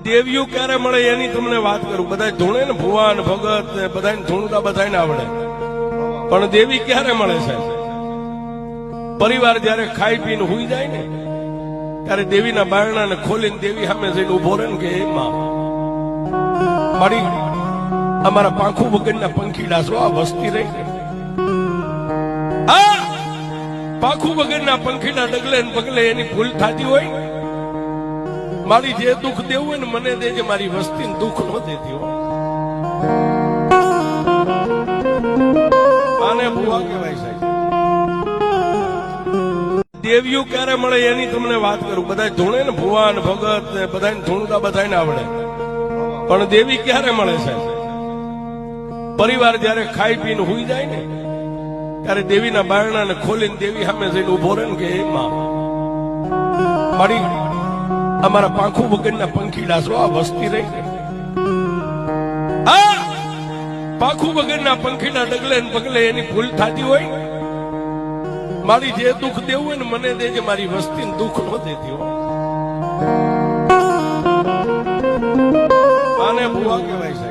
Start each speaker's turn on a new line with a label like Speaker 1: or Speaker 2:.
Speaker 1: દેવીઓ ક્યારે મળે એની તમને વાત કરું. બધા ધૂણે ને ભુવાન ભગત ને બધાને ધૂણતા બધાને આવડે, પણ દેવી ક્યારે મળે છે? પરિવાર જયારે ખાઈ પીને હુઈ જાય ને ત્યારે દેવીના બારણાને ખોલીને દેવી સામે જઈને ઉભો રહે ને કે એમાં મારી અમારા પાંખું વગરના પંખીડા છો આ વસ્તી રહી ને આ પાંખું વગરના પંખીડા ડગલે ને પગલે એની ભૂલ થતી હોય મારી જે દુઃખ દેવું હોય ને મને દેજે, મારી વસ્તીને દુઃખ ન દેતી હોય. આને ભુવા કહેવાય સાહેબ. દેવીઓ ક્યારે મળે એની તમને વાત કરું. બધા ધૂણે ને ભુવાન ભગત ને બધાને ધૂણતા બધાને આવડે, પણ દેવી ક્યારે મળે છે? પરિવાર જયારે ખાઈ પીને હુઈ જાય ને ત્યારે દેવીના બારણાને ખોલીને દેવી સામે જઈને ઉભો રહે ને કે એમાં મારી અમારા પાંખું વગરના પંખીડા છો આ વસ્તી રહી ને આ પાંખું વગરના પંખીડા ડગલે ને પગલે એની ભૂલ થતી હોય મારી જે દુઃખ દેવું હોય ને મને દેજે, મારી વસ્તીને દુઃખ ન દેતી હોય. આને ભુવા કહેવાય છે.